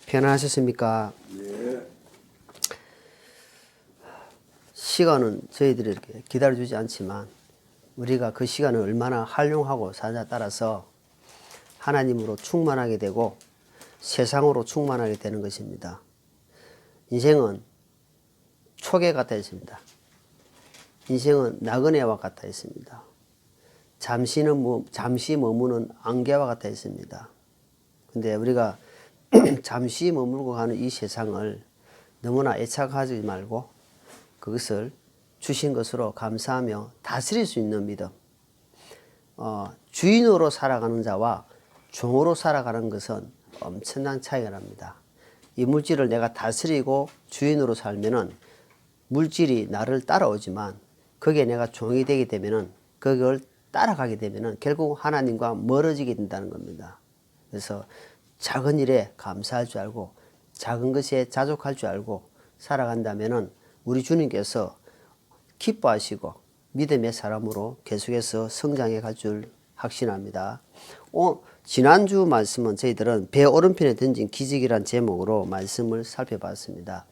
편안하셨습니까? 예. 시간은 저희들이 이렇게 기다려주지 않지만 우리가 그 시간을 얼마나 활용하고 사냐에 따라서 하나님으로 충만하게 되고 세상으로 충만하게 되는 것입니다. 인생은 초계 같아 있습니다. 인생은 나그네와 같아 있습니다. 잠시 머무는 안개와 같아 있습니다. 근데 우리가 잠시 머물고 가는 이 세상을 너무나 애착하지 말고 그것을 주신 것으로 감사하며 다스릴 수 있는 믿음. 주인으로 살아가는 자와 종으로 살아가는 것은 엄청난 차이가 납니다. 이 물질을 내가 다스리고 주인으로 살면은 물질이 나를 따라오지만 거기에 내가 종이 되게 되면은 그걸 따라가게 되면은 결국 하나님과 멀어지게 된다는 겁니다. 그래서 작은 일에 감사할 줄 알고 작은 것에 자족할 줄 알고 살아간다면은 우리 주님께서 기뻐하시고 믿음의 사람으로 계속해서 성장해 갈 줄 확신합니다. 지난주 말씀은 저희들은 배 오른편에 던진 기적이란 제목으로 말씀을 살펴봤습니다.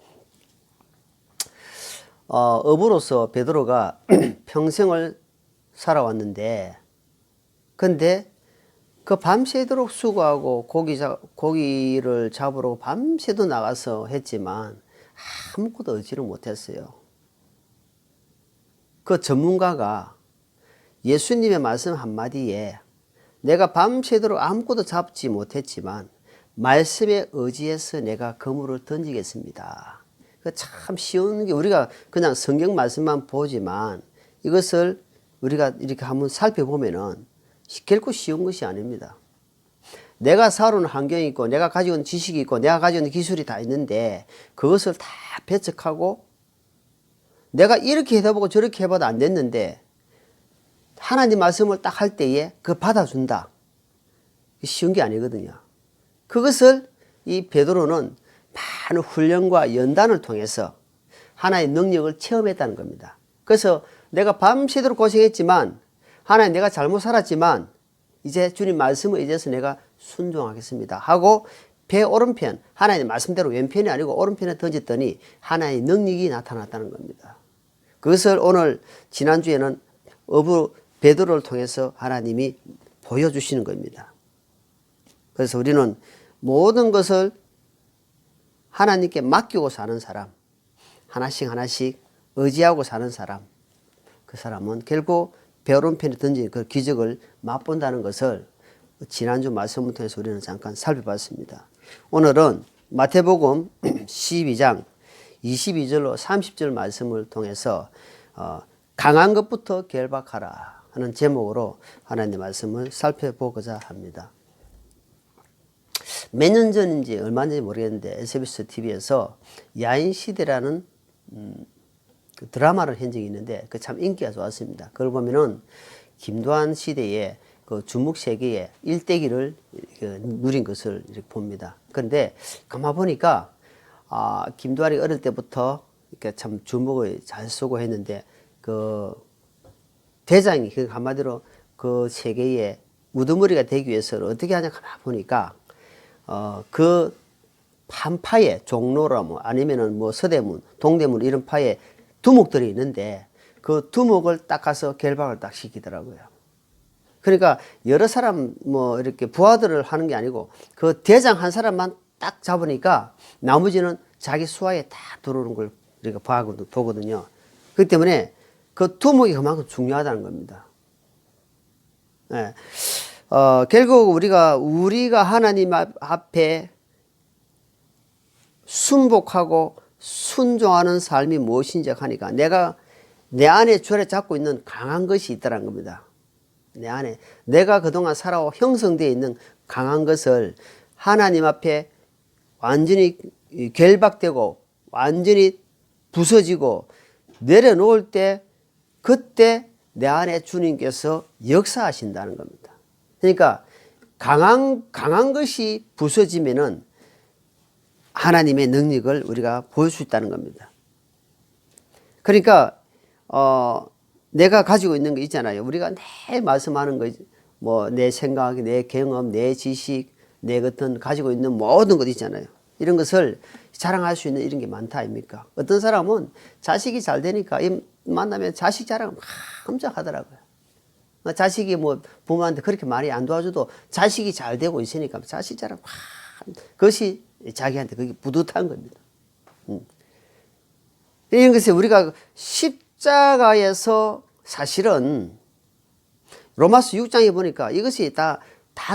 어부로서 베드로가 평생을 살아왔는데 근데 그 밤새도록 수고하고 고기를 잡으러 밤새도 나가서 했지만 아무것도 얻지를 못했어요. 그 전문가가 예수님의 말씀 한마디에 내가 밤새도록 아무것도 잡지 못했지만 말씀에 의지해서 내가 그물을 던지겠습니다. 참 쉬운 게 우리가 그냥 성경 말씀만 보지만 이것을 우리가 이렇게 한번 살펴보면은 결코 쉬운 것이 아닙니다. 내가 살아오는 환경이 있고 내가 가지고 있는 지식이 있고 내가 가지고 있는 기술이 다 있는데 그것을 다 배척하고 내가 이렇게 해보고 저렇게 해봐도 안 됐는데 하나님 말씀을 딱 할 때에 그 받아준다. 쉬운 게 아니거든요. 그것을 이 베드로는 많은 훈련과 연단을 통해서 하나의 능력을 체험했다는 겁니다. 그래서 내가 밤새도록 고생했지만 하나님 내가 잘못 살았지만 이제 주님 말씀을 의지해서 내가 순종하겠습니다 하고 배 오른편 하나님 말씀대로 왼편이 아니고 오른편에 던졌더니 하나님의 능력이 나타났다는 겁니다. 그것을 오늘 지난주에는 어부 베드로를 통해서 하나님이 보여주시는 겁니다. 그래서 우리는 모든 것을 하나님께 맡기고 사는 사람, 하나씩 하나씩 의지하고 사는 사람, 그 사람은 결국 배 오른편에 던진 그 기적을 맛본다는 것을 지난주 말씀을 통해서 우리는 잠깐 살펴봤습니다. 오늘은 마태복음 12장 22절로 30절 말씀을 통해서 강한 것부터 결박하라 하는 제목으로 하나님의 말씀을 살펴보고자 합니다. 몇 년 전인지 얼마인지 모르겠는데 SBS TV에서 야인시대라는 그 드라마를 한 적이 있는데 그 참 인기가 좋았습니다. 그걸 보면은 김도한 시대에 그 중국 세계의 일대기를 누린 것을 이렇게 봅니다. 그런데 가만 보니까 김도한이 어릴 때부터 이렇게 참 주목을 잘 쓰고 했는데 그 대장이 그 한마디로 그 세계의 우두머리가 되기 위해서는 어떻게 하냐 가만 보니까 그 한파에 종로라 뭐 아니면은 뭐 서대문, 동대문 이런 파에 두목들이 있는데 그 두목을 딱 가서 결박을 딱 시키더라고요. 그러니까 여러 사람 뭐 이렇게 부하들을 하는 게 아니고 그 대장 한 사람만 딱 잡으니까 나머지는 자기 수하에 다 들어오는 걸 우리가 보거든요. 그렇기 때문에 그 두목이 그만큼 중요하다는 겁니다. 네. 결국 우리가 하나님 앞에 순복하고 순종하는 삶이 무엇인지 하니까 내가 내 안에 주를 잡고 있는 강한 것이 있다는 겁니다. 내 안에 내가 그동안 살아오 형성되어 있는 강한 것을 하나님 앞에 완전히 결박되고 완전히 부서지고 내려놓을 때 그때 내 안에 주님께서 역사하신다는 겁니다. 그러니까 강한 것이 부서지면은 하나님의 능력을 우리가 보일 수 있다는 겁니다. 그러니까 내가 가지고 있는 거 있잖아요. 우리가 내 말씀하는 거, 뭐 내 생각, 내 경험, 내 지식, 내 같은 가지고 있는 모든 것 있잖아요. 이런 것을 자랑할 수 있는 이런 게 많다 아닙니까? 어떤 사람은 자식이 잘 되니까 만나면 자식 자랑을 막 엄청 하더라고요. 자식이 뭐 부모한테 그렇게 많이 안 도와줘도 자식이 잘 되고 있으니까 자식 자랑 막 그것이 자기한테 그게 뿌듯한 겁니다. 이런 것이 우리가 십자가에서 사실은 로마서 6장에 보니까 이것이 다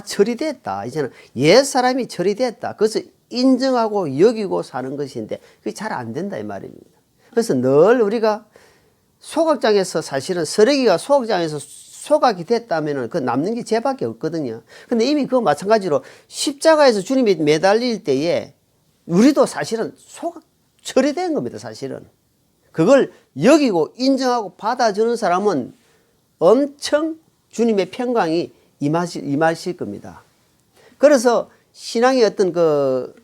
처리됐다. 이제는 옛 사람이 처리됐다. 그것을 인정하고 여기고 사는 것인데 그게 잘 안 된다 이 말입니다. 그래서 늘 우리가 소각장에서 사실은 쓰레기가 소각장에서 소각이 됐다면 그 남는 게 죄밖에 없거든요. 근데 이미 그거 마찬가지로 십자가에서 주님이 매달릴 때에 우리도 사실은 소각 처리된 겁니다. 사실은 그걸 여기고 인정하고 받아주는 사람은 엄청 주님의 평강이 임하실 겁니다. 그래서 신앙의 어떤 그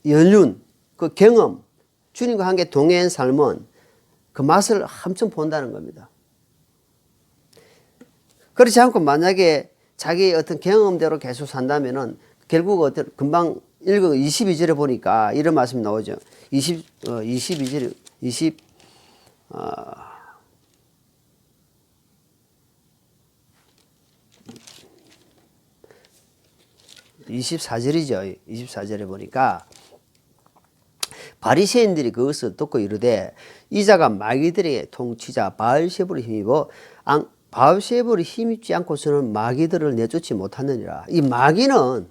연륜, 그 경험, 주님과 함께 동행한 삶은 그 맛을 엄청 본다는 겁니다. 그렇지 않고 만약에 자기의 어떤 경험대로 계속 산다면은 결국 어떤 금방 읽은 22절에 보니까 이런 말씀이 나오죠. 22절에 24절이죠. 24절에 보니까 바리새인들이 그것을 듣고 이르되 이자가 마귀들의 통치자 바알세불을 힘입어 바알세불을 힘입지 않고서는 마귀들을 내쫓지 못하느니라. 이 마귀는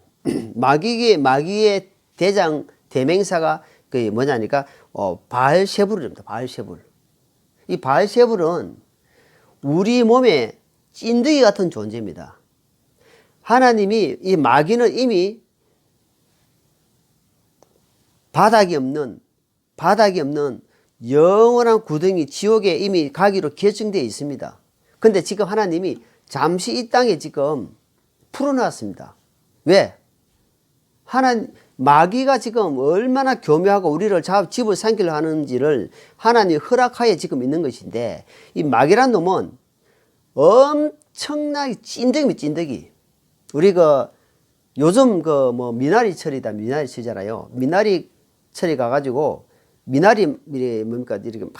마귀의 대장 대명사가 그 뭐냐니까 바알세불입니다. 바알세불. 이 바알세불은 우리 몸에 찐득이 같은 존재입니다. 하나님이 이 마귀는 이미 바닥이 없는 영원한 구덩이 지옥에 이미 가기로 결정되어 있습니다. 근데 지금 하나님이 잠시 이 땅에 지금 풀어놨습니다. 왜? 마귀가 지금 얼마나 교묘하고 우리를 집을 삼키려 하는지를 하나님이 허락하에 지금 있는 것인데 이 마귀란 놈은 엄청나게 찐득입니다. 찐득이. 우리 요즘 미나리 철이잖아요. 미나리 철이 가가지고 미나리 뭡니까 이렇게 막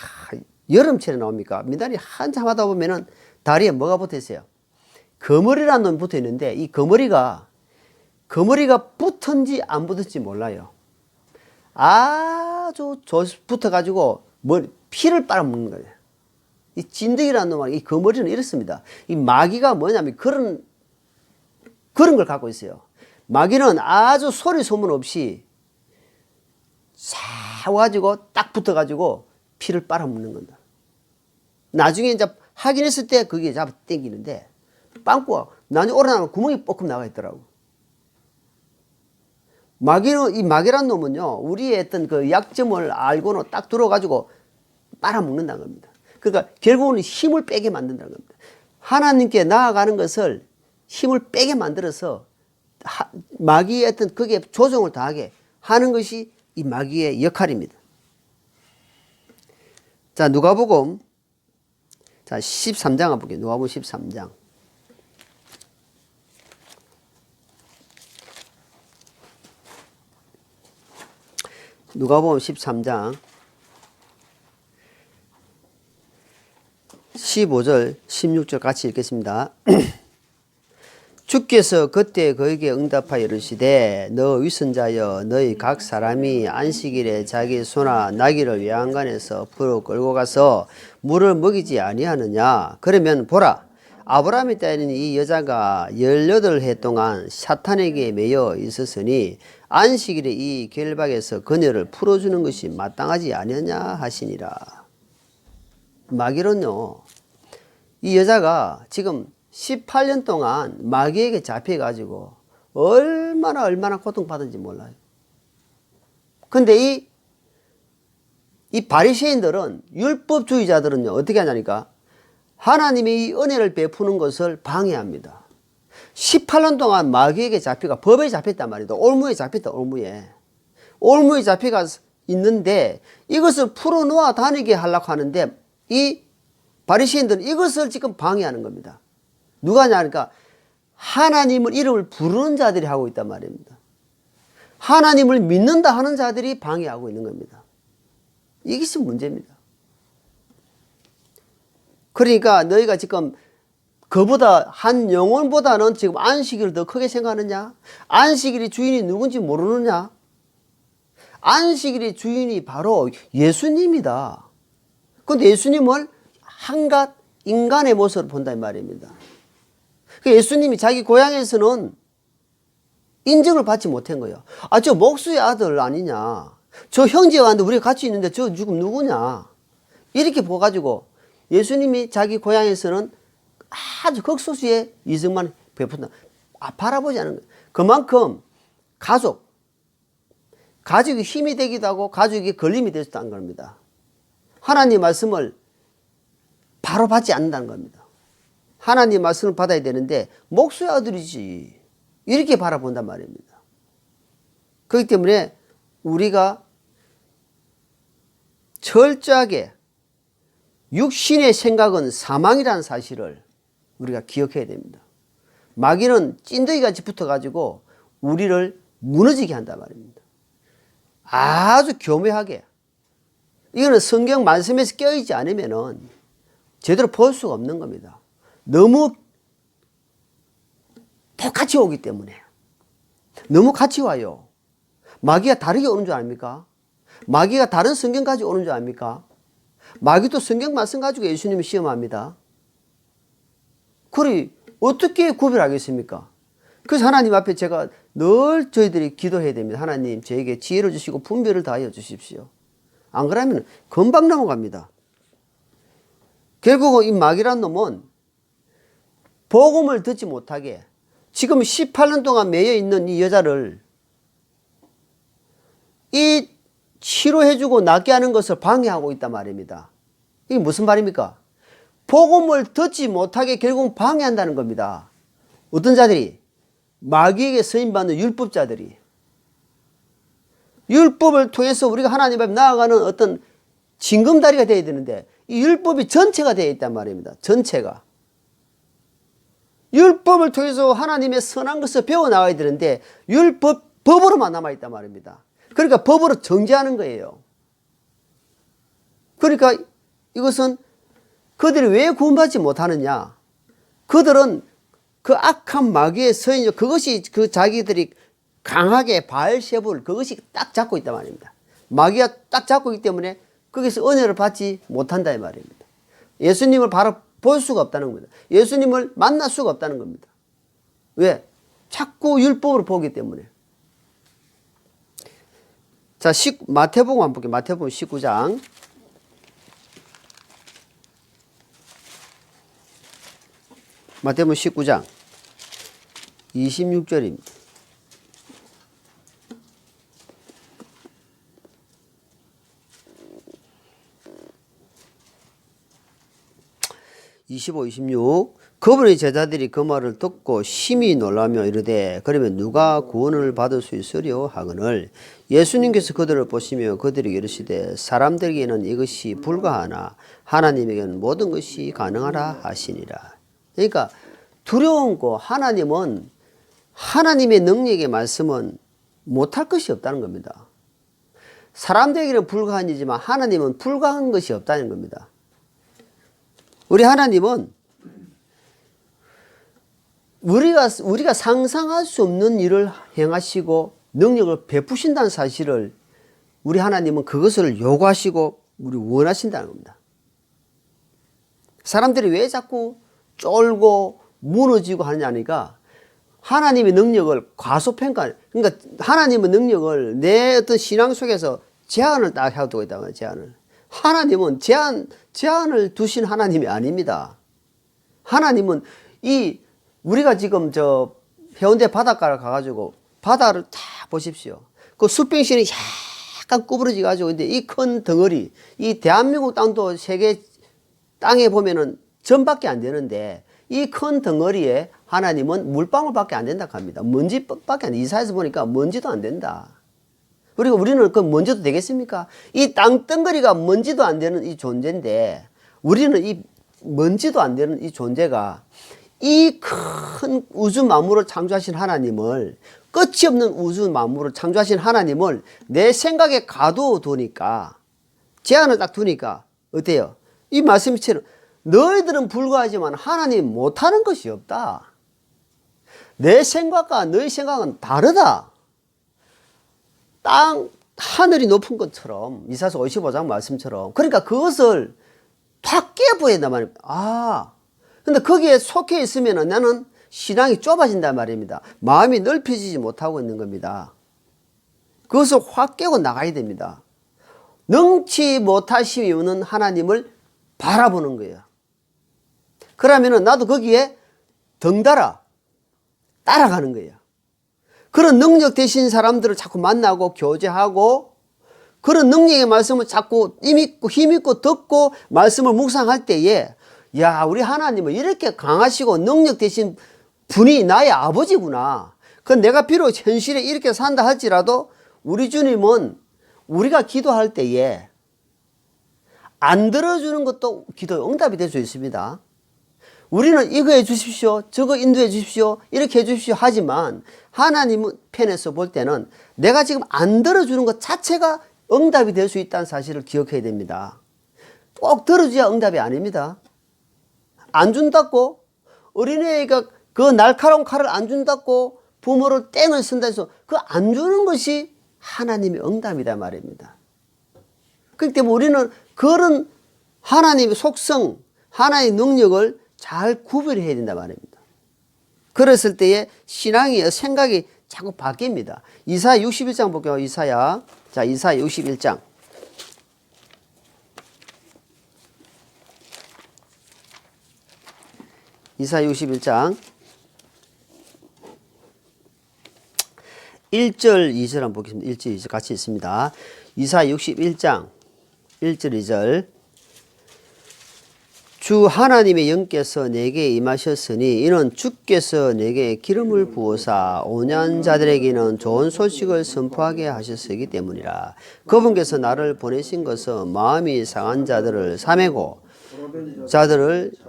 여름철에 나옵니까? 미나리 한참 하다 보면은 다리에 뭐가 붙어 있어요? 거머리라는 놈이 붙어 있는데 이 거머리가 붙은지 안 붙은지 몰라요. 아주 붙어가지고 피를 빨아먹는 거예요. 이 진드기라는 놈은 이 거머리는 이렇습니다. 이 마귀가 뭐냐면 그런 걸 갖고 있어요. 마귀는 아주 소리 소문 없이 싹 와가지고 딱 붙어가지고 피를 빨아먹는 겁니다. 나중에 이제 확인했을 때 그게 잡아 당기는데 빵꾸가 나중에 오르나면 구멍이 뻐끔 나가 있더라고. 이 마귀란 놈은요, 우리의 어떤 그 약점을 알고는 딱 들어가지고 빨아먹는다는 겁니다. 그러니까 결국은 힘을 빼게 만든다는 겁니다. 하나님께 나아가는 것을 힘을 빼게 만들어서 마귀의 어떤 그게 조종을 당하게 하는 것이 이 마귀의 역할입니다. 자, 누가복음 13장 한번 볼게요. 누가복음 13장. 누가복음 13장 15절 16절 같이 읽겠습니다. 주께서 그때 그에게 응답하여 이르시되 너 위선자여 너희 각 사람이 안식일에 자기 소나 나귀를 외양간에서 풀어 끌고 가서 물을 먹이지 아니하느냐. 그러면 보라 아브라함이 따르는 이 여자가 18해 동안 사탄에게 매여 있었으니 안식일에 이 결박에서 그녀를 풀어주는 것이 마땅하지 아니하냐 하시니라. 마귀는요, 이 여자가 지금 18년 동안 마귀에게 잡혀가지고 얼마나 고통받은지 몰라요. 근데 이 바리새인들은 율법주의자들은요, 어떻게 하냐니까 하나님이 이 은혜를 베푸는 것을 방해합니다. 18년 동안 마귀에게 잡혀가 법에 잡혔단 말이다. 올무에 잡혔다. 올무에 잡혀가 있는데 이것을 풀어놓아 다니게 하려고 하는데 이 바리새인들은 이것을 지금 방해하는 겁니다. 누가 하냐니까 하나님을 이름을 부르는 자들이 하고 있단 말입니다. 하나님을 믿는다 하는 자들이 방해하고 있는 겁니다. 이것이 문제입니다. 그러니까 너희가 지금 그보다 한 영혼보다는 지금 안식일을 더 크게 생각하느냐? 안식일의 주인이 누군지 모르느냐? 안식일의 주인이 바로 예수님이다. 그런데 예수님을 한갓 인간의 모습으로 본다는 말입니다. 예수님이 자기 고향에서는 인정을 받지 못한 거예요. 아, 저 목수의 아들 아니냐? 저 형제가 왔는데 우리가 같이 있는데 저 지금 누구냐? 이렇게 보가지고 예수님이 자기 고향에서는 아주 극소수의 이승만 베푼다. 바라보지 않은 거예요. 그만큼 가족이 힘이 되기도 하고 가족이 걸림이 될 수도 하는 겁니다. 하나님 말씀을 바로 받지 않는다는 겁니다. 하나님 말씀을 받아야 되는데 목수의 아들이지 이렇게 바라본단 말입니다. 그렇기 때문에 우리가 철저하게 육신의 생각은 사망이라는 사실을 우리가 기억해야 됩니다. 마귀는 찐득이같이 붙어가지고 우리를 무너지게 한단 말입니다. 아주 교묘하게. 이거는 성경 말씀에서 껴있지 않으면은 제대로 볼 수가 없는 겁니다. 너무 똑같이 오기 때문에. 너무 같이 와요. 마귀가 다르게 오는 줄 아닙니까? 마귀가 다른 성경 가지고 오는 줄 아닙니까? 마귀도 성경 말씀 가지고 예수님을 시험합니다. 그래 어떻게 구별하겠습니까? 그래서 하나님 앞에 제가 늘 저희들이 기도해야 됩니다. 하나님 저에게 지혜를 주시고 분별을 다하여 주십시오. 안 그러면 금방 넘어갑니다. 결국은 이 마귀란 놈은 복음을 듣지 못하게 지금 18년 동안 매여 있는 이 여자를 이 치료해주고 낫게 하는 것을 방해하고 있단 말입니다. 이게 무슨 말입니까? 복음을 듣지 못하게 결국 방해한다는 겁니다. 어떤 자들이? 마귀에게 쓰임받는 율법자들이. 율법을 통해서 우리가 하나님 앞에 나아가는 어떤 징검다리가 되어야 되는데 이 율법이 전체가 되어 있단 말입니다. 전체가. 율법을 통해서 하나님의 선한 것을 배워나가야 되는데 법으로만 남아있단 말입니다. 그러니까 법으로 정죄하는 거예요. 그러니까 이것은 그들이 왜 구원받지 못하느냐? 그들은 그 악한 마귀의 서인, 그것이 그 자기들이 강하게 바알세불 그것이 딱 잡고 있단 말입니다. 마귀가 딱 잡고 있기 때문에 거기서 은혜를 받지 못한다 이 말입니다. 예수님을 바로 볼 수가 없다는 겁니다. 예수님을 만날 수가 없다는 겁니다. 왜? 자꾸 율법으로 보기 때문에. 자, 마태복음 한번 볼게요. 마태복음 19장. 마태복음 19장 26절입니다. (25, 26) 그분의 제자들이 그 말을 듣고 심히 놀라며 이르되 그러면 누가 구원을 받을 수 있으려 하거늘 예수님께서 그들을 보시며 그들에게 이르시되 사람들에게는 이것이 불가하나 하나님에게는 모든 것이 가능하라 하시니라. 그러니까 두려운 거 하나님은 하나님의 능력의 말씀은 못할 것이 없다는 겁니다. 사람들에게는 불가한 이지만 하나님은 불가한 것이 없다는 겁니다. 우리 하나님은 우리가 상상할 수 없는 일을 행하시고 능력을 베푸신다는 사실을 우리 하나님은 그것을 요구하시고 우리 원하신다는 겁니다. 사람들이 왜 자꾸 쫄고 무너지고 하느냐니까 하나님의 능력을 과소평가, 그러니까 하나님의 능력을 내 어떤 신앙 속에서 제한을 딱 해두고 있다고요. 제한을. 하나님은 제한을 두신 하나님이 아닙니다. 하나님은 우리가 지금 저 해운대 바닷가를 가가지고 바다를 다 보십시오. 그 수평선이 약간 구부러져 가지고 있는데 이 큰 덩어리, 이 대한민국 땅도 세계 땅에 보면은 전밖에 안 되는데 이 큰 덩어리에 하나님은 물방울밖에 안 된다고 합니다. 먼지밖에 안 돼. 이사에서 보니까 먼지도 안 된다. 그리고 우리는 그 먼지도 되겠습니까? 이 땅덩어리가 먼지도 안 되는 이 존재인데 우리는 이 먼지도 안 되는 이 존재가 이 큰 우주 만물을 창조하신 하나님을 끝이 없는 우주 만물을 창조하신 하나님을 내 생각에 가둬두니까, 제한을 딱 두니까 어때요? 이 말씀처럼 너희들은 불과하지만 하나님 못하는 것이 없다. 내 생각과 너희 생각은 다르다. 하늘이 높은 것처럼, 이사서 55장 말씀처럼. 그러니까 그것을 확 깨부인단 말입니다. 근데 거기에 속해 있으면 나는 신앙이 좁아진단 말입니다. 마음이 넓혀지지 못하고 있는 겁니다. 그것을 확 깨고 나가야 됩니다. 능치 못하심이 없는 하나님을 바라보는 거예요. 그러면은 나도 거기에 덩달아 따라가는 거예요. 그런 능력 되신 사람들을 자꾸 만나고 교제하고, 그런 능력의 말씀을 자꾸 힘있고 듣고 말씀을 묵상할 때에, 야, 우리 하나님은 이렇게 강하시고 능력 되신 분이 나의 아버지구나. 그 내가 비록 현실에 이렇게 산다 할지라도 우리 주님은 우리가 기도할 때에 안 들어주는 것도 기도의 응답이 될 수 있습니다. 우리는 이거 해 주십시오, 저거 인도해 주십시오, 이렇게 해 주십시오 하지만 하나님 편에서 볼 때는 내가 지금 안 들어주는 것 자체가 응답이 될 수 있다는 사실을 기억해야 됩니다. 꼭 들어줘야 응답이 아닙니다. 안 준다고, 어린애가 그 날카로운 칼을 안 준다고 부모를 땡을 쓴다 해서 그 안 주는 것이 하나님의 응답이다 말입니다. 그렇기 때문에 우리는 그런 하나님의 속성, 하나님의 능력을 잘 구별해야 된다 말입니다. 그랬을 때에 신앙의 생각이 자꾸 바뀝니다. 이사야 61장 볼게요. 이사야 61장. 이사야 61장 1절 2절 한번 보겠습니다. 1절 2절 같이 있습니다. 이사야 61장 1절 2절. 주 하나님의 영께서 내게 임하셨으니 이는 주께서 내게 기름을 부으사 온유한 자들에게는 좋은 소식을 선포하게 하셨기 때문이라. 그분께서 나를 보내신 것은 마음이 상한 자들을 사매고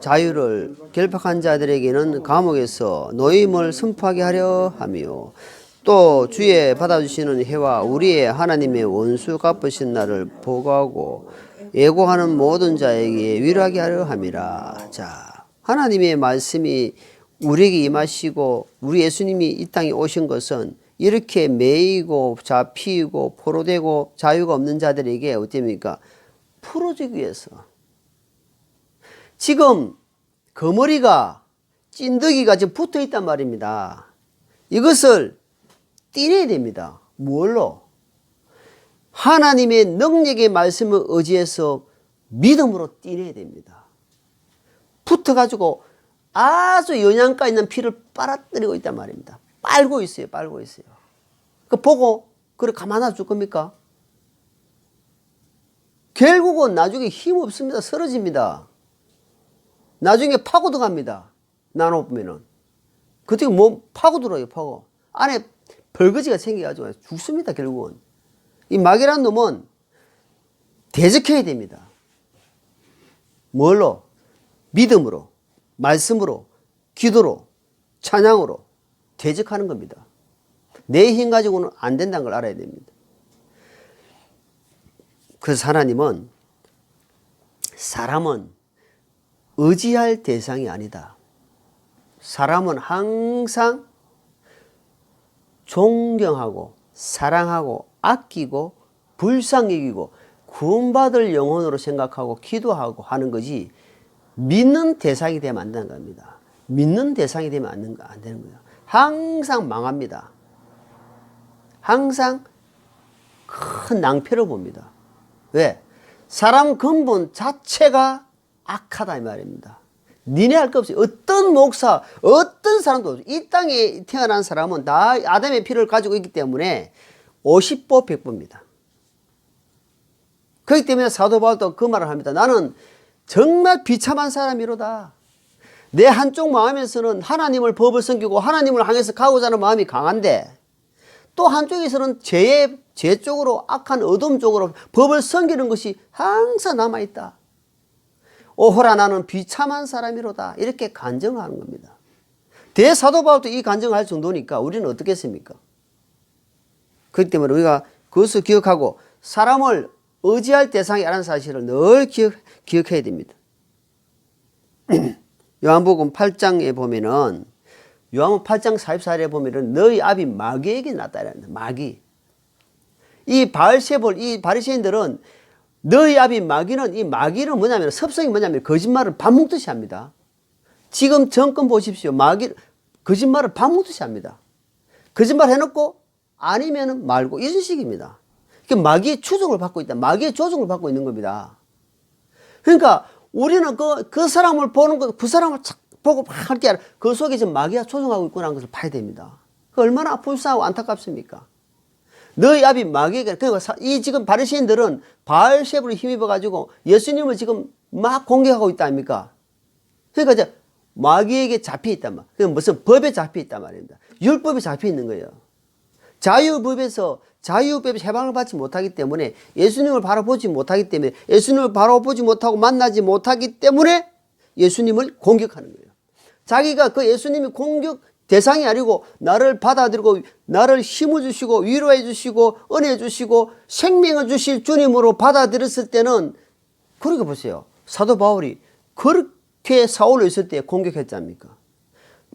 자유를 결박한 자들에게는 감옥에서 노임을 선포하게 하려 함이요, 또 주의 받아주시는 해와 우리의 하나님의 원수 갚으신 날을 보고하고 예고하는 모든 자에게 위로하게 하려 함이라. 자, 하나님의 말씀이 우리에게 임하시고 우리 예수님이 이 땅에 오신 것은 이렇게 매이고 잡히고 포로되고 자유가 없는 자들에게 어떻습니까? 풀어주기 위해서. 지금 거머리가, 찐득이가 지금 붙어 있단 말입니다. 이것을 떼내야 됩니다. 뭘로? 하나님의 능력의 말씀을 의지해서 믿음으로 떼내야 됩니다. 붙어가지고 아주 영양가 있는 피를 빨아들이고 있단 말입니다. 빨고 있어요. 빨고 있어요. 그 보고 그래 가만 놔줄 겁니까? 결국은 나중에 힘 없습니다. 쓰러집니다. 나중에 파고 들어갑니다. 나눠보면은. 그때 몸 파고 들어요. 파고. 안에 벌거지가 생겨가지고 죽습니다. 결국은. 이 마귀라는 놈은 대적해야 됩니다. 뭘로? 믿음으로, 말씀으로, 기도로, 찬양으로 대적하는 겁니다. 내 힘 가지고는 안 된다는 걸 알아야 됩니다. 그래서 하나님은 사람은 의지할 대상이 아니다. 사람은 항상 존경하고 사랑하고 아끼고 불쌍히 여기고 구원받을 영혼으로 생각하고 기도하고 하는 것이 믿는 대상이 되면 안 되는 겁니다. 믿는 대상이 되면 안 되는 거예요. 항상 망합니다. 항상 큰 낭패를 봅니다. 왜? 사람 근본 자체가 악하다 이 말입니다. 니네 할 거 없어요. 어떤 목사, 어떤 사람도 없어요. 이 땅에 태어난 사람은 다 아담의 피를 가지고 있기 때문에 50보 100보입니다. 그렇기 때문에 사도 바울도 그 말을 합니다. 나는 정말 비참한 사람이로다. 내 한쪽 마음에서는 하나님을 법을 섬기고 하나님을 향해서 가고자 하는 마음이 강한데 또 한쪽에서는 제 쪽으로 악한 어둠 쪽으로 법을 섬기는 것이 항상 남아있다. 오호라 나는 비참한 사람이로다. 이렇게 간증하는 겁니다. 대사도 바울도 이 간증할 정도니까 우리는 어떻겠습니까? 그렇기 때문에 우리가 그것을 기억하고 사람을 의지할 대상이 아라는 사실을 늘 기억해야 됩니다. 요한복음 8장에 보면은 요한복음 8장 44절에 보면은 너희 아비 마귀에게 나타난다. 마귀. 이 바알세볼, 이 바리새인들은 너희 아비 마귀는, 이 마귀는 뭐냐면 섭성이 뭐냐면 거짓말을 밥 먹듯이 합니다. 지금 정권 보십시오. 마귀 거짓말을 밥 먹듯이 합니다. 거짓말 해놓고 아니면은 말고 이런 식입니다. 그러니까 마귀의 추종을 받고 있다. 마귀의 조종을 받고 있는 겁니다. 그러니까 우리는 그 사람을 보는 것, 그 사람을 착 보고 막 할 게 아니라 그 속에 지금 마귀가 조종하고 있구나 하는 것을 봐야 됩니다. 그 얼마나 불쌍하고 안타깝습니까? 너희 아비 마귀에게, 그러니까 이 지금 바리새인들은 바알세불에 힘입어 가지고 예수님을 지금 막 공격하고 있다 아닙니까? 그러니까 이제 마귀에게 잡혀 있단 말이에요. 그러니까 무슨 법에 잡혀 있단 말입니다. 율법에 잡혀 있는 거예요. 자유법에서 해방을 받지 못하기 때문에 예수님을 바라보지 못하기 때문에 예수님을 바라보지 못하고 만나지 못하기 때문에 예수님을 공격하는 거예요. 자기가 그 예수님이 공격 대상이 아니고 나를 받아들이고 나를 힘을 주시고 위로해 주시고 은혜 주시고 생명을 주실 주님으로 받아들였을 때는 그러게 보세요. 사도 바울이 그렇게 사울로 있을 때 공격했지 않습니까?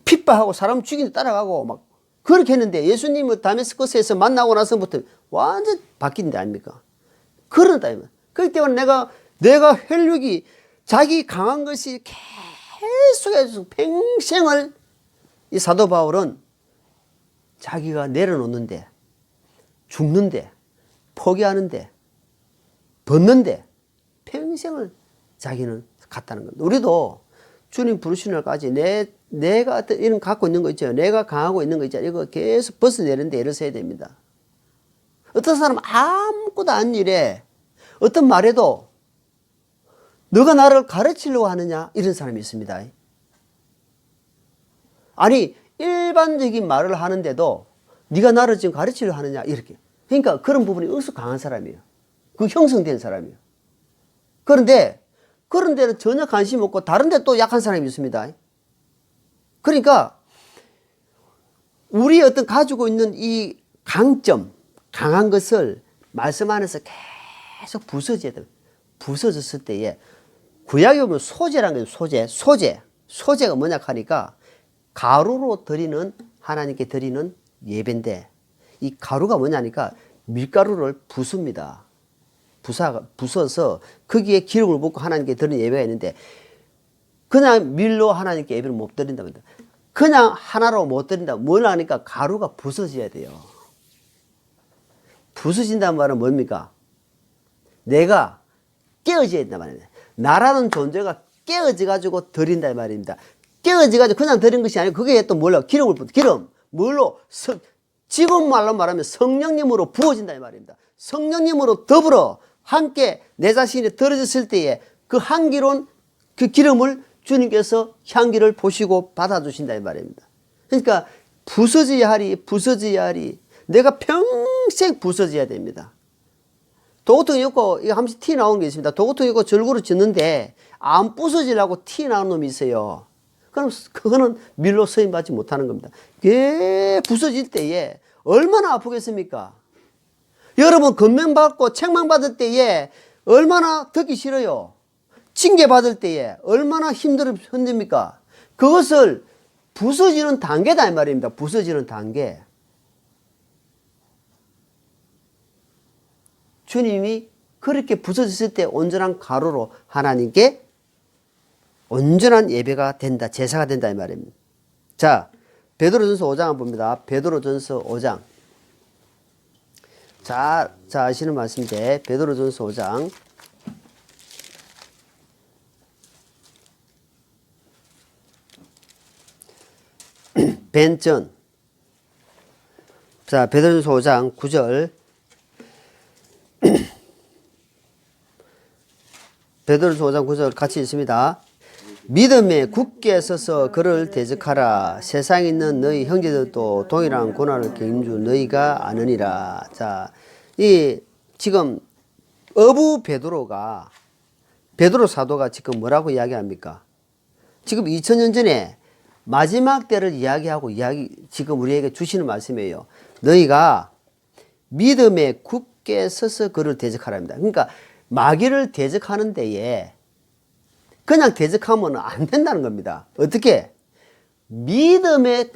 핍박하고 사람 죽이는 데 따라가고 막 그렇게 했는데 예수님을 다메스커스에서 만나고 나서부터 완전 바뀐 데 아닙니까? 그런다. 그렇기 때문에 내가 혈육이 자기 강한 것이 계속해서 평생을 이 사도 바울은 자기가 내려놓는데 죽는데 포기하는데 벗는데 평생을 자기는 갔다는 겁니다. 우리도 주님 부르시는 날까지 내가 어떤 이런 갖고 있는 거 있죠. 내가 강하고 있는 거 있죠. 이거 계속 벗어내는데 애를 써야 됩니다. 어떤 사람은 아무것도 아닌 일에 어떤 말에도 너가 나를 가르치려고 하느냐 이런 사람이 있습니다. 아니 일반적인 말을 하는데도 네가 나를 지금 가르치려고 하느냐 이렇게. 그러니까 그런 부분이 억수 강한 사람이에요. 그 형성된 사람이에요. 그런 데는 전혀 관심 없고 다른 데 또 약한 사람이 있습니다. 그러니까 우리 어떤 가지고 있는 이 강점, 강한 것을 말씀 안에서 계속 부서져야 돼요. 부서졌을 때에 구약에 보면 소재라는 거예요. 소재가 뭐냐 하니까 가루로 드리는 하나님께 드리는 예배인데 이 가루가 뭐냐니까 밀가루를 부숩니다. 부숴서 거기에 기름을 붓고 하나님께 드리는 예배가 있는데 그냥 밀로 하나님께 예배를 못 드린다고 합니다. 그냥 하나로 못 드린다. 뭘 하니까 가루가 부서져야 돼요. 부서진다는 말은 뭡니까? 내가 깨어져야 된단 말입니다. 나라는 존재가 깨어져 가지고 드린다 이 말입니다. 깨어져 가지고 그냥 드린 것이 아니고 그게 또 뭘로? 기름을 붓. 기름. 뭘로? 지금 말로 말하면 성령님으로 부어진다 이 말입니다. 성령님으로 더불어 함께 내 자신이 들어졌을 때에 그 향기로운 그 기름을 주님께서 향기를 보시고 받아주신다 이 말입니다. 그러니까 부서져야 하리. 내가 평생 부서져야 됩니다. 도구통이 있고 이거 한 번씩 티 나오는 게 있습니다. 도구통이 있고 절구로 짓는데 안 부서지려고 티 나오는 놈이 있어요. 그럼 그거는 밀로 쓰임받지 못하는 겁니다. 그게 부서질 때에 얼마나 아프겠습니까? 여러분 건면받고 책망받을 때에 얼마나 듣기 싫어요. 징계받을 때에 얼마나 힘듭니까? 그것을 부서지는 단계다 이 말입니다. 부서지는 단계. 주님이 그렇게 부서졌을 때 온전한 가루로 하나님께 온전한 예배가 된다. 제사가 된다 이 말입니다. 자, 베드로전서 5장 한번 봅니다. 베드로전서 5장. 자 아시는 말씀인데 베드로전서 5장. 벤전. 자, 베드로전서 5장 9절. 베드로전서 5장 9절 같이 읽습니다. 믿음에 굳게 서서 그를 대적하라. 세상에 있는 너희 형제들도 동일한 고난을 겪는 줄 너희가 아느니라. 자, 이 지금 어부 베드로 사도가 지금 뭐라고 이야기합니까? 지금 2000년 전에 마지막 때를 이야기하고 지금 우리에게 주시는 말씀이에요. 너희가 믿음에 굳게 서서 그를 대적하랍니다. 그러니까 마귀를 대적하는 데에 그냥 대적하면 안 된다는 겁니다. 어떻게? 믿음에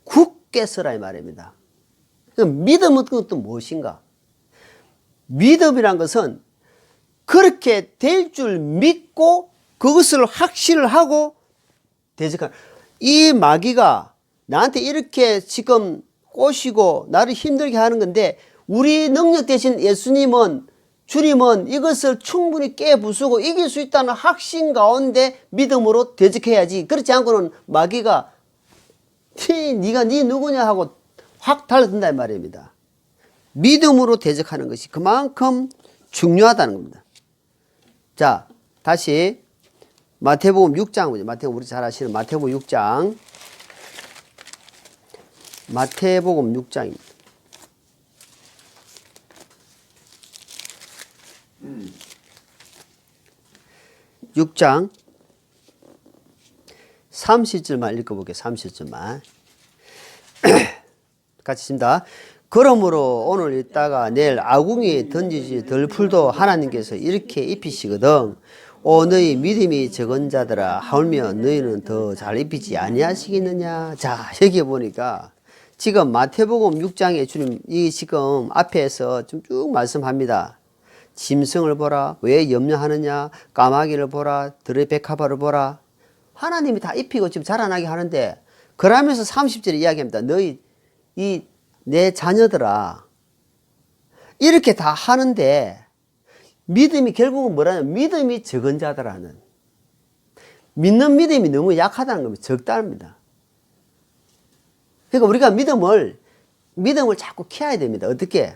굳게 서라 이 말입니다. 믿음은 또 무엇인가? 믿음이란 것은 그렇게 될 줄 믿고 그것을 확신을 하고 대적하는. 이 마귀가 나한테 이렇게 지금 꼬시고 나를 힘들게 하는 건데 우리 능력 대신 예수님은 주님은 이것을 충분히 깨부수고 이길 수 있다는 확신 가운데 믿음으로 대적해야지. 그렇지 않고는 마귀가 네가 네 누구냐 하고 확 달라든다 이 말입니다. 믿음으로 대적하는 것이 그만큼 중요하다는 겁니다. 자, 다시 마태복음 6장 보죠. 마태복음 우리 잘 아시는 마태복음 6장. 마태복음 6장입니다. 6장 30절만 읽어볼게요. 30절만. 같이 읽습니다. 그러므로 오늘 있다가 내일 아궁이에 던지지 덜 풀도 하나님께서 이렇게 입히시거든. 오 너희 믿음이 적은 자들아 하물며 너희는 더 잘 입히지 아니하시겠느냐. 자, 여기 보니까 지금 마태복음 6장에 주님 이 지금 앞에서 좀 쭉 말씀합니다. 짐승을 보라. 왜 염려하느냐. 까마귀를 보라. 들의 백합화를 보라. 하나님이 다 입히고 지금 자라나게 하는데 그러면서 30절에 이야기합니다. 너희 내 자녀들아 이렇게 다 하는데 믿음이 결국은 뭐라냐면 믿음이 적은 자들하는 믿는 믿음이 너무 약하다는 겁니다. 적다입니다. 그러니까 우리가 믿음을 자꾸 키워야 됩니다. 어떻게?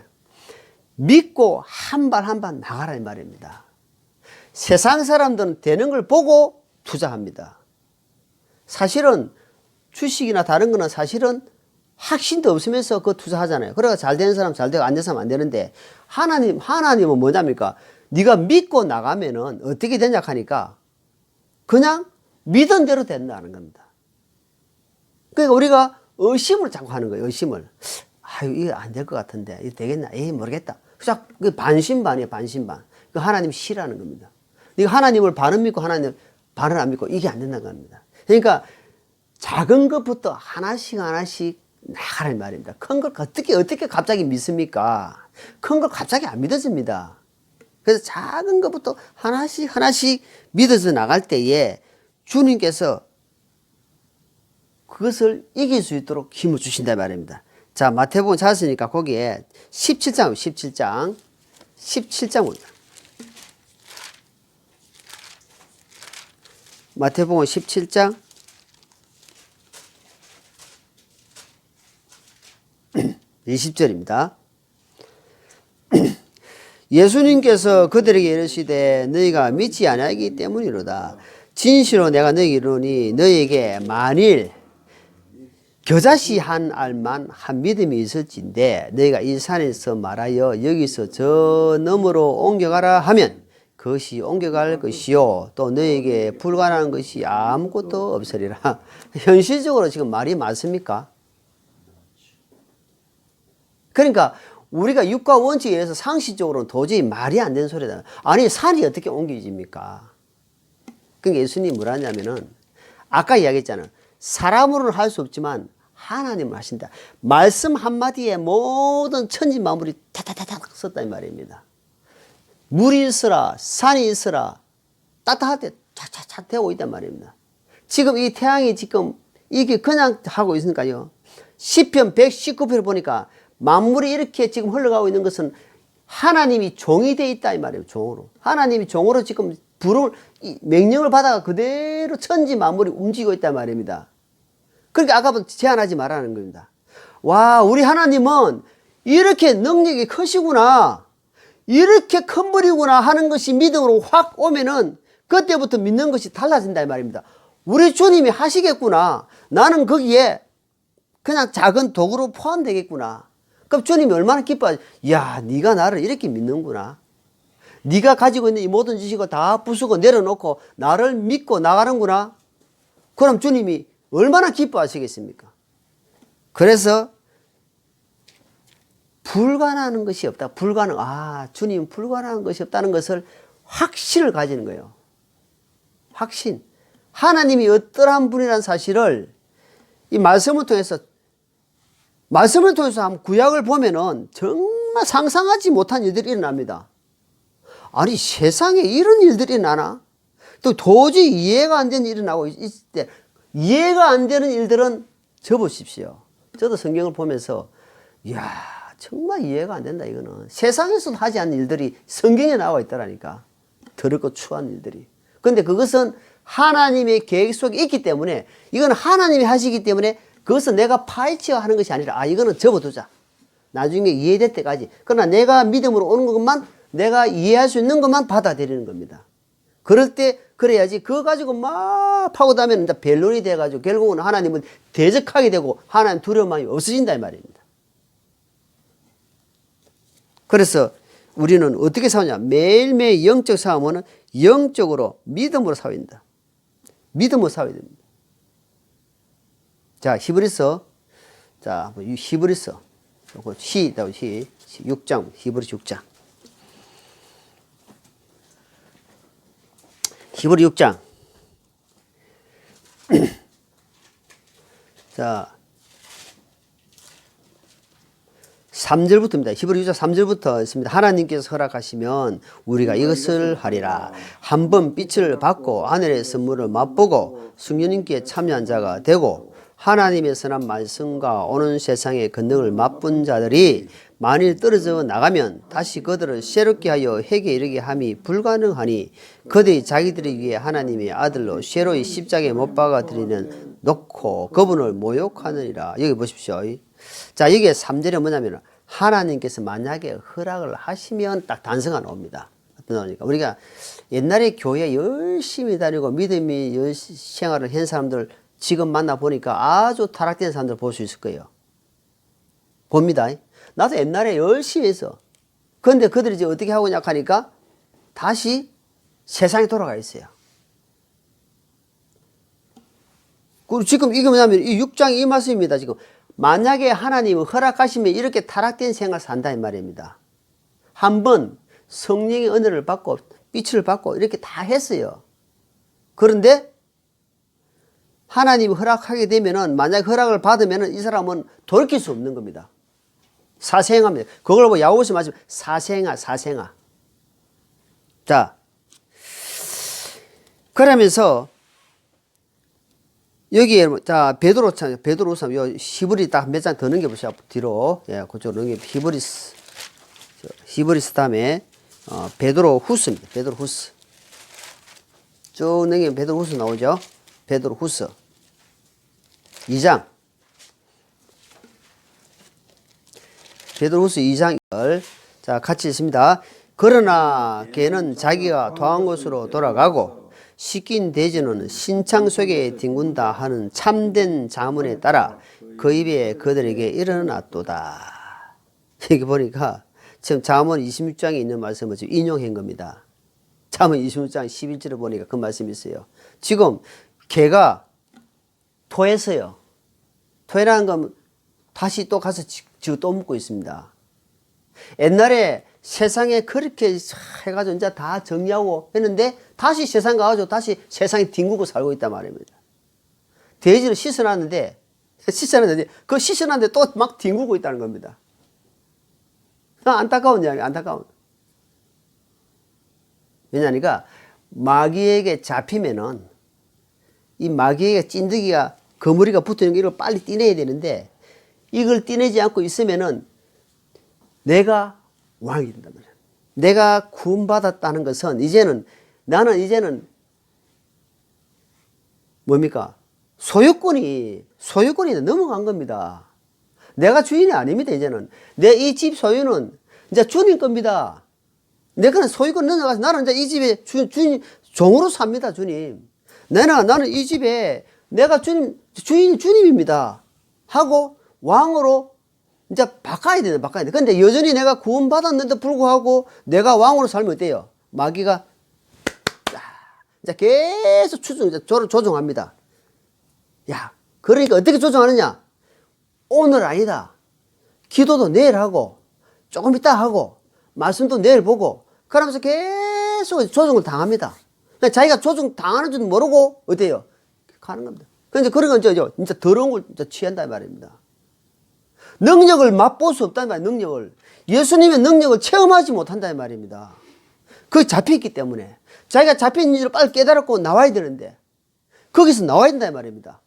믿고 한 발 한 발 나가라는 말입니다. 세상 사람들은 되는 걸 보고 투자합니다. 사실은 주식이나 다른 거는 사실은 확신도 없으면서 그거 투자하잖아요. 그래가 잘 되는 사람 잘 되고 안 되는 사람 안 되는데 하나님은 뭐냐니까 네가 믿고 나가면은 어떻게 되냐 하니까 그냥 믿은 대로 된다는 겁니다. 그러니까 우리가 의심을 자꾸 하는 거예요. 의심을. 아유 이거 안 될 것 같은데 이거 되겠나? 에이 모르겠다. 그 반신반이에요. 반신반. 그 하나님 싫어하는 겁니다. 네가 하나님을 반은 믿고 하나님 반은 안 믿고 이게 안 된다는 겁니다. 그러니까 작은 것부터 하나씩 나가라는 말입니다. 큰 걸 어떻게 갑자기 믿습니까? 큰 걸 갑자기 안 믿어집니다. 그래서 작은 것부터 하나씩 믿어서 나갈 때에 주님께서 그것을 이길 수 있도록 힘을 주신다 말입니다. 자, 마태복음 찾았으니까 거기에 17장 봅니다. 마태복음 17장 20절입니다. 예수님께서 그들에게 이르시되 너희가 믿지 아니하기 때문이로다. 진실로 내가 너희에게 이르노니 너희에게 만일 겨자씨 한 알만 한 믿음이 있을진데 너희가 이 산에서 말하여 여기서 저 너머로 옮겨가라 하면 그것이 옮겨갈 것이요 또 너희에게 불가능한 것이 아무것도 없으리라. 현실적으로 지금 말이 맞습니까? 그러니까 우리가 육과 원칙에 의해서 상식적으로는 도저히 말이 안 되는 소리다. 아니 산이 어떻게 옮겨집니까? 그러니까 예수님이 뭐라 하냐면은 아까 이야기했잖아요. 사람으로는 할 수 없지만 하나님은 하신다. 말씀 한마디에 모든 천지 만물이 타타타닥 썼다 이 말입니다. 물이 있으라 산이 있으라 따뜻할 때 차차차 되고 있단 말입니다. 지금 이 태양이 지금 이게 그냥 하고 있으니까요. 시편 119편을 보니까 만물이 이렇게 지금 흘러가고 있는 것은 하나님이 종이 되어 있다 이 말이에요. 종으로. 하나님이 종으로 지금 명령을 받아가 그대로 천지 만물이 움직이고 있단 말입니다. 그러니까 아까부터 제한하지 말라는 겁니다. 와, 우리 하나님은 이렇게 능력이 크시구나. 이렇게 큰 분이구나 하는 것이 믿음으로 확 오면은 그때부터 믿는 것이 달라진다 이 말입니다. 우리 주님이 하시겠구나. 나는 거기에 그냥 작은 도구로 포함되겠구나. 그럼 주님이 얼마나 기뻐하지? 야, 네가 나를 이렇게 믿는구나. 네가 가지고 있는 이 모든 지식을 다 부수고 내려놓고 나를 믿고 나가는구나. 그럼 주님이 얼마나 기뻐하시겠습니까? 그래서 불가능한 것이 없다. 주님 불가능한 것이 없다는 것을 확신을 가지는 거예요. 확신. 하나님이 어떠한 분이라는 사실을 이 말씀을 통해서 한번 구약을 보면은 정말 상상하지 못한 일들이 일어납니다. 아니, 세상에 이런 일들이 나나? 또 도저히 이해가 안 되는 일이 일어나고 있을 때, 이해가 안 되는 일들은 접으십시오. 저도 성경을 보면서, 이야, 정말 이해가 안 된다, 이거는. 세상에서도 하지 않는 일들이 성경에 나와 있더라니까. 더럽고 추한 일들이. 근데 그것은 하나님의 계획 속에 있기 때문에, 이건 하나님이 하시기 때문에 그것은 내가 파헤쳐 하는 것이 아니라, 이거는 접어두자. 나중에 이해될 때까지. 그러나 내가 믿음으로 오는 것만, 내가 이해할 수 있는 것만 받아들이는 겁니다. 그럴 때 그래야지 그거 가지고 막 파고다면 이제 변론이 돼가지고 결국은 하나님은 대적하게 되고 하나님 두려움이 없어진다 이 말입니다. 그래서 우리는 어떻게 싸우냐? 매일매일 영적 싸움은 영적으로 믿음으로 싸워야 믿음으로 싸워야 됩니다. 자, 히브리서 6장, 히브리서 6장. 히브리 6장. 자, 3절부터입니다. 히브리 6장 3절부터 있습니다. 하나님께서 허락하시면 우리가 이것을 하리라. 한번 빛을 받고 하늘의 선물을 맛보고 성령님께 참여한 자가 되고 하나님의 선한 말씀과 오는 세상의 권능을 맛본 자들이 만일 떨어져 나가면 다시 그들을 새롭게 하여 회개에 이르게 함이 불가능하니 그들이 자기들을 위해 하나님의 아들로 새로이 십자가에 못 박아 드리는 놓고 그분을 모욕하느니라. 여기 보십시오. 자, 여기에 3절에 뭐냐면 하나님께서 만약에 허락을 하시면 딱 단서가 나옵니다. 나오니까 우리가 옛날에 교회 열심히 다니고 믿음이 생활을 한 사람들 지금 만나보니까 아주 타락된 사람들 볼 수 있을 거예요. 봅니다. 나도 옛날에 열심히 했어. 그런데 그들이 이제 어떻게 하고 있냐 하니까 다시 세상에 돌아가 있어요. 그리고 지금 이게 뭐냐면 이 6장 이 말씀입니다. 지금 만약에 하나님이 허락하시면 이렇게 타락된 생활 산다 이 말입니다. 한번 성령의 은혜를 받고 빛을 받고 이렇게 다 했어요. 그런데 하나님이 허락하게 되면은 만약 허락을 받으면은 이 사람은 돌이킬 수 없는 겁니다. 사생아입니다. 그걸 보고 야고보서 말씀 사생아. 자, 그러면서 여기에 자 베드로서 히브리 딱 몇 장 더 넘겨보세요. 뒤로 그쪽으로 넘겨 히브리서 다음에 베드로 후스입니다. 베드로 후스 쭉 넘기면 베드로 후스 나오죠. 베드로 후스 2장 베드로후서 2장 1절. 자, 같이 있습니다. 그러나 걔는 자기가 더한 곳으로 돌아가고 씻긴 돼지는 신창 속에 뒹군다 하는 참된 자문에 따라 그 입에 그들에게 일어났도다. 여기 보니까 지금 자문 26장에 있는 말씀을 지금 인용한 겁니다. 자문 26장 11절을 보니까 그 말씀이 있어요. 지금 걔가 토했어요. 토해라는 건 다시 또 가서 지금 또 묻고 있습니다. 옛날에 세상에 그렇게 해가지고 이제 다 정리하고 했는데 다시 세상 가가지고 다시 세상에 뒹구고 살고 있단 말입니다. 돼지를 씻어놨는데 그 씻어놨는데 또 막 뒹구고 있다는 겁니다. 안타까운 이야기, 안타까운. 왜냐니까 마귀에게 잡히면은 이 마귀에게 찐득이가 거머리가 붙어있는 게 이걸 빨리 떼내야 되는데 이걸 떼내지 않고 있으면은 내가 왕이 된단 말이야. 내가 구원받았다는 것은 나는 이제는 뭡니까? 소유권이 넘어간 겁니다. 내가 주인이 아닙니다. 이제는 내 이 집 소유는 이제 주님 겁니다. 내가 소유권 넘어가서 나는 이제 이 집에 주인 종으로 삽니다. 주님. 나는 이 집에 내가 주님입니다. 하고 왕으로 이제 바꿔야 돼. 근데 여전히 내가 구원받았는데 불구하고 내가 왕으로 살면 어때요? 마귀가 이제 계속 조종합니다. 야, 그러니까 어떻게 조종하느냐? 오늘 아니다. 기도도 내일 하고 조금 이따 하고 말씀도 내일 보고 그러면서 계속 조종을 당합니다. 그러니까 자기가 조종 당하는 줄 모르고 어때요? 가는 겁니다. 그러니까 그런 건 진짜 더러운 걸 진짜 취한다 말입니다. 능력을 맛볼 수 없다는 말이에요. 능력을. 예수님의 능력을 체험하지 못한다는 말입니다. 그게 잡혀있기 때문에 자기가 잡혀있는 줄을 빨리 깨달았고 나와야 되는데 거기서 나와야 된다는 말입니다.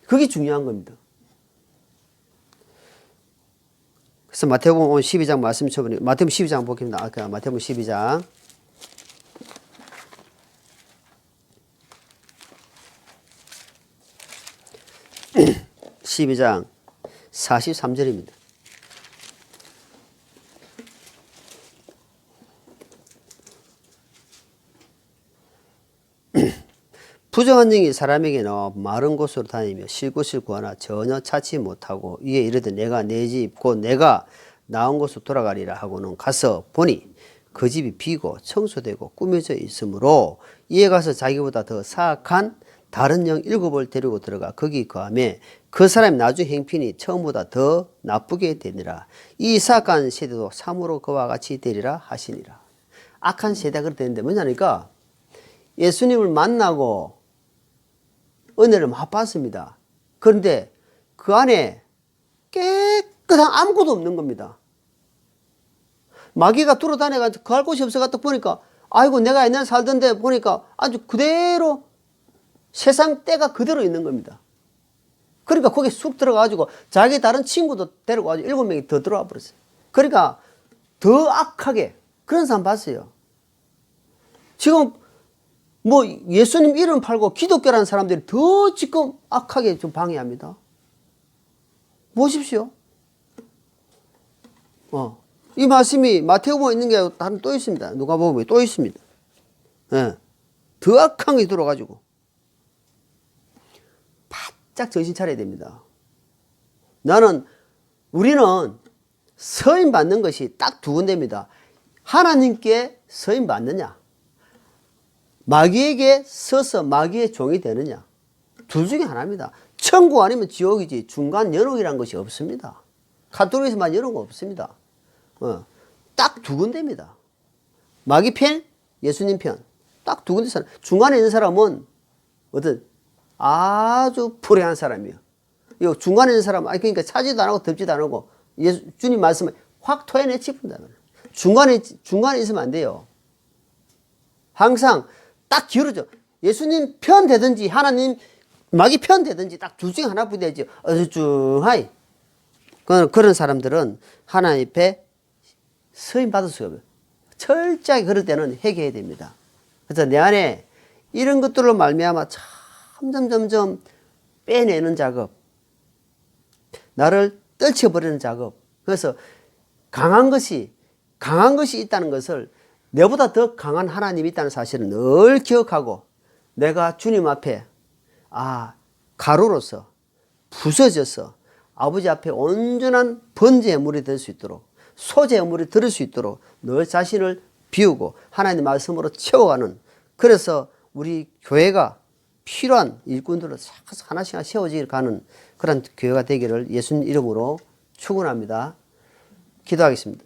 그게 중요한 겁니다. 그래서 마태복음 12장 말씀 쳐보니 마태복음 12장 보겠습니다. 아까 마태복음 12장 12장 43절입니다. 부정한 영이 사람에게 나와 마른 곳으로 다니며 쉴 곳을 구하나 전혀 찾지 못하고 이에 이르되 내가 내 집 곧 내가 나온 곳으로 돌아가리라 하고는 가서 보니 그 집이 비고 청소되고 꾸며져 있으므로 이에 가서 자기보다 더 사악한 다른 영 7을 데리고 들어가 거기 거하며 그 사람이 나중 행편이 처음보다 더 나쁘게 되니라. 이 사악한 세대도 참으로 그와 같이 되리라 하시니라. 악한 세대가 그렇게 되는데 뭐냐니까 예수님을 만나고 은혜를 맛봤습니다. 그런데 그 안에 깨끗한 아무것도 없는 겁니다. 마귀가 돌아다녀가지고 그 할 곳이 없어가지고 보니까 아이고 내가 옛날에 살던데 보니까 아주 그대로 세상 때가 그대로 있는 겁니다. 그러니까 거기에 쑥 들어가가지고 자기 다른 친구도 데리고 가지고 7명이 더 들어와 버렸어요. 그러니까 더 악하게 그런 사람 봤어요. 지금 뭐 예수님 이름 팔고 기독교라는 사람들이 더 지금 악하게 좀 방해합니다. 보십시오. 이 말씀이 마태복음에 있는 게 다른 또 있습니다. 누가복음에 또 있습니다. 예. 더 악한 게 들어가지고 바짝 정신 차려야 됩니다. 우리는 서임 받는 것이 딱 두 군데입니다. 하나님께 서임 받느냐, 마귀에게 서서 마귀의 종이 되느냐. 둘 중에 하나입니다. 천국 아니면 지옥이지 중간 연옥이라는 것이 없습니다. 카톨릭에서만 연옥은 없습니다. 딱 두 군데입니다. 마귀 편, 예수님 편. 딱 두 군데 사람. 중간에 있는 사람은 어떤 아주 불행한 사람이에요. 이 중간에 있는 사람은 그러니까 차지도 안 하고 덮지도 안 하고 주님 말씀을 확 토해내치 푼다. 중간에 있으면 안 돼요. 항상 딱 기울어져. 예수님 편 되든지 하나님 마귀 편 되든지 딱 둘 중에 하나 부대야지. 어쭈쭈하이. 그런 사람들은 하나님 앞에 서임 받을 수가 없어요. 철저하게 그럴 때는 회개해야 됩니다. 그래서 내 안에 이런 것들로 말미암아 점점 빼내는 작업, 나를 떨쳐버리는 작업. 그래서 강한 것이 있다는 것을 내보다 더 강한 하나님이 있다는 사실을 늘 기억하고 내가 주님 앞에 가루로서 부서져서 아버지 앞에 온전한 번제의 물이 될 수 있도록 소재의 물이 들을 수 있도록 늘 자신을 비우고 하나님의 말씀으로 채워가는, 그래서 우리 교회가 필요한 일꾼들을 하나씩 세워져 가는 그런 교회가 되기를 예수님 이름으로 축원합니다. 기도하겠습니다.